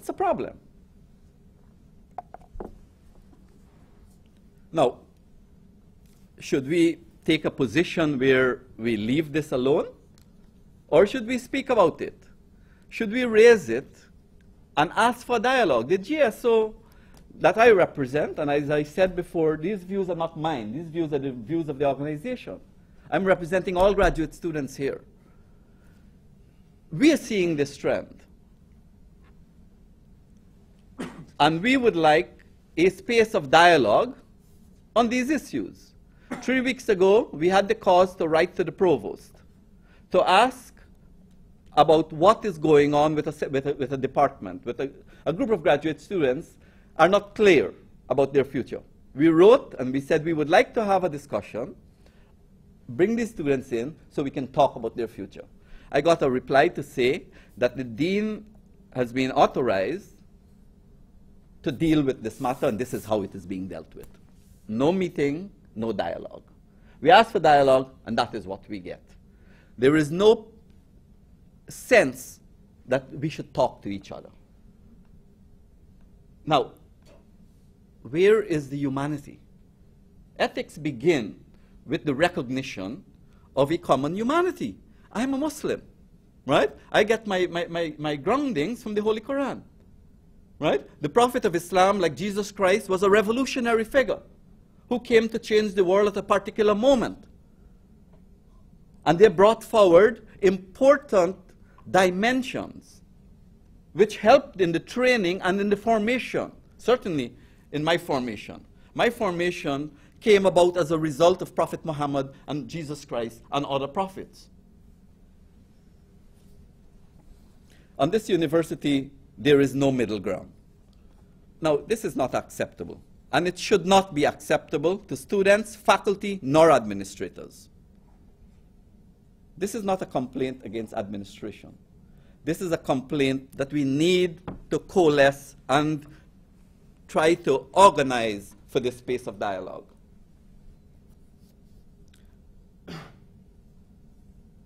It's a problem. Now, should we take a position where we leave this alone? Or should we speak about it? Should we raise it and ask for dialogue? The GSO that I represent, and as I said before, these views are not mine. These views are the views of the organization. I'm representing all graduate students here. We are seeing this trend. And we would like a space of dialogue on these issues. 3 weeks ago, we had the cause to write to the provost to ask about what is going on with a department, with a group of graduate students are not clear about their future. We wrote and we said we would like to have a discussion, bring these students in so we can talk about their future. I got a reply to say that the dean has been authorized to deal with this matter, and this is how it is being dealt with. No meeting, no dialogue. We ask for dialogue, and that is what we get. There is no sense that we should talk to each other. Now, where is the humanity? Ethics begin with the recognition of a common humanity. I'm a Muslim, right? I get my groundings from the Holy Quran, right? The Prophet of Islam, like Jesus Christ, was a revolutionary figure who came to change the world at a particular moment. And they brought forward important dimensions which helped in the training and in the formation, certainly in my formation. My formation came about as a result of Prophet Muhammad and Jesus Christ and other prophets. On this university, there is no middle ground. Now, this is not acceptable, and it should not be acceptable to students, faculty, nor administrators. This is not a complaint against administration. This is a complaint that we need to coalesce and try to organize for this space of dialogue.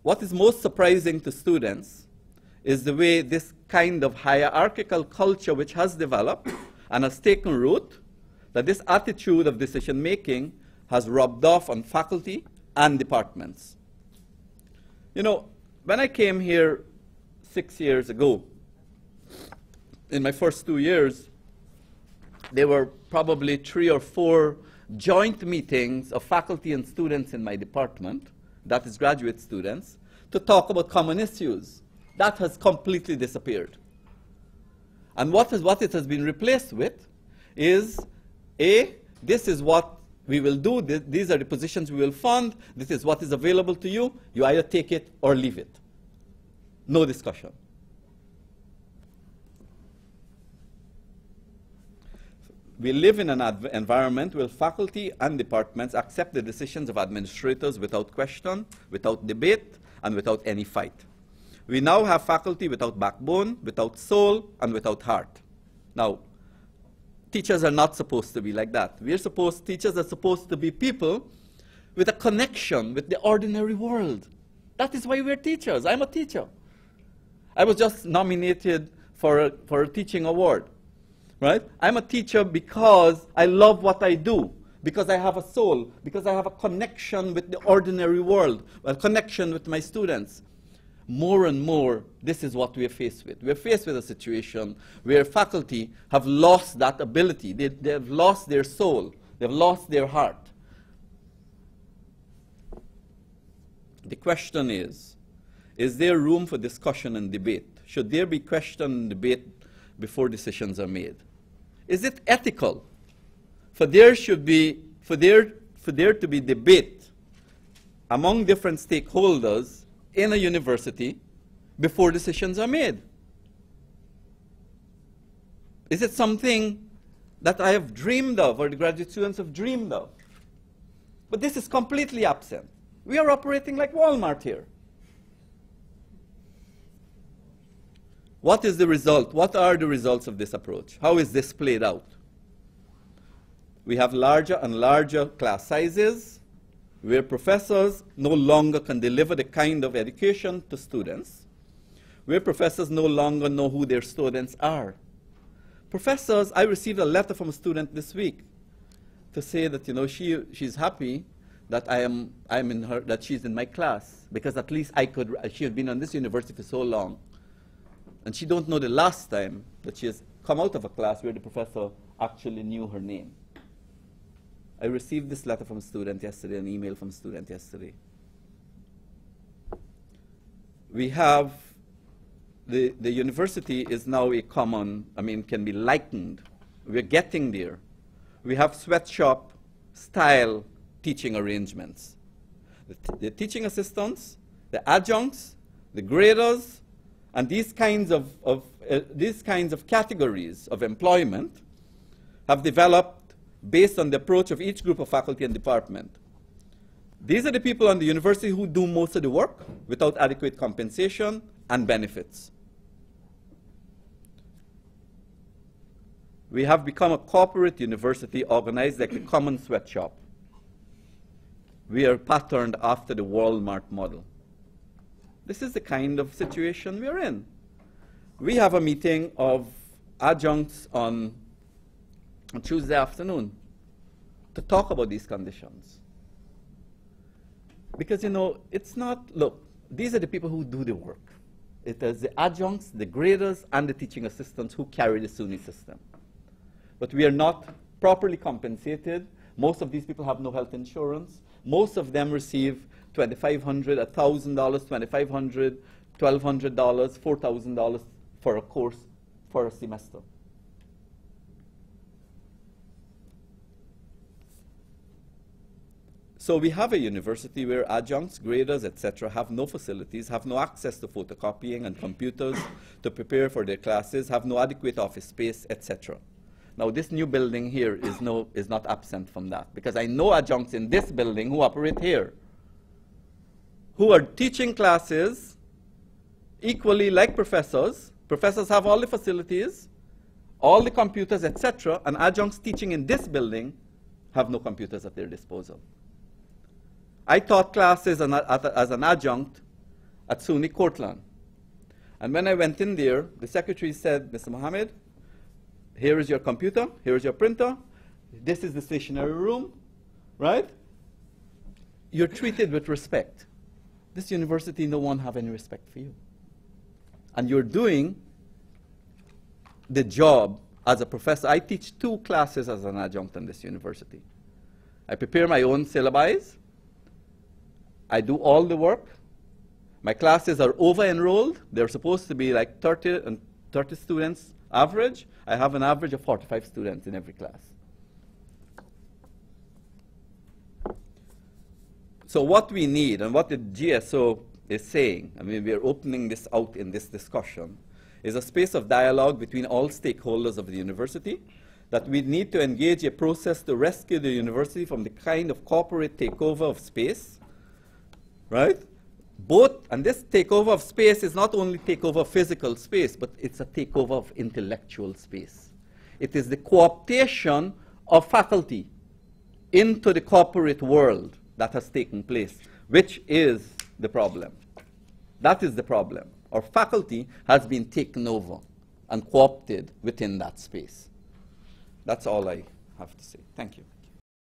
What is most surprising to students is the way this kind of hierarchical culture which has developed and has taken root, that this attitude of decision-making has rubbed off on faculty and departments. You know, when I came here 6 years ago, in my first 2 years, there were probably 3 or 4 joint meetings of faculty and students in my department, that is graduate students, to talk about common issues. That has completely disappeared. And what it has been replaced with is, this is what we will do, these are the positions we will fund, this is what is available to you, you either take it or leave it. No discussion. We live in an environment where faculty and departments accept the decisions of administrators without question, without debate, and without any fight. We now have faculty without backbone, without soul, and without heart. Now, teachers are not supposed to be like that. Teachers are supposed to be people with a connection with the ordinary world. That is why we're teachers. I'm a teacher. I was just nominated for a teaching award, right? I'm a teacher because I love what I do, because I have a soul, because I have a connection with the ordinary world, a connection with my students. More and more, this is what we're faced with. We're faced with a situation where faculty have lost that ability. They've lost their soul. They've lost their heart. The question is there room for discussion and debate? Should there be question and debate before decisions are made? Is it ethical for there to be debate among different stakeholders in a university before decisions are made? Is it something that I have dreamed of or the graduate students have dreamed of? But this is completely absent. We are operating like Walmart here. What is the result? What are the results of this approach? How is this played out? We have larger and larger class sizes, where professors no longer can deliver the kind of education to students, where professors no longer know who their students are. Professors, I received a letter from a student this week to say that, you know, she's happy that that she's in my class, because at least she had been on this university for so long. And she don't know the last time that she has come out of a class where the professor actually knew her name. I received this letter from a student yesterday, an email from a student yesterday. We have, the university is now a common, can be likened. We're getting there. We have sweatshop style teaching arrangements. The teaching assistants, the adjuncts, the graders, and these kinds of categories of employment have developed based on the approach of each group of faculty and department. These are the people on the university who do most of the work without adequate compensation and benefits. We have become a corporate university organized like a common sweatshop. We are patterned after the Walmart model. This is the kind of situation we're in. We have a meeting of adjuncts on Tuesday afternoon to talk about these conditions. Because, you know, it's not, look, these are the people who do the work. It is the adjuncts, the graders, and the teaching assistants who carry the SUNY system. But we are not properly compensated. Most of these people have no health insurance. Most of them receive $2,500, $1,000, $2,500, $1,200, $4,000 for a course for a semester. So we have a university where adjuncts, graders, etc. have no facilities, have no access to photocopying and computers to prepare for their classes, have no adequate office space, etc. Now, this new building here is not absent from that, because I know adjuncts in this building who operate here, who are teaching classes equally like professors. Professors have all the facilities, all the computers, etc., and adjuncts teaching in this building have no computers at their disposal. I taught classes as an adjunct at SUNY Cortland. And when I went in there, the secretary said, Mr. Mohamed, here is your computer, here is your printer, this is the stationery room, right? You're treated with respect. This university, no one have any respect for you. And you're doing the job as a professor. I teach 2 classes as an adjunct in this university. I prepare my own syllabi. I do all the work. My classes are over-enrolled. They're supposed to be like 30 students average. I have an average of 45 students in every class. So what we need, and what the GSO is saying, we are opening this out in this discussion, is a space of dialogue between all stakeholders of the university, that we need to engage a process to rescue the university from the kind of corporate takeover of space, right? And this takeover of space is not only takeover of physical space, but it's a takeover of intellectual space. It is the co-optation of faculty into the corporate world that has taken place, which is the problem. That is the problem. Our faculty has been taken over and co-opted within that space. That's all I have to say. Thank you.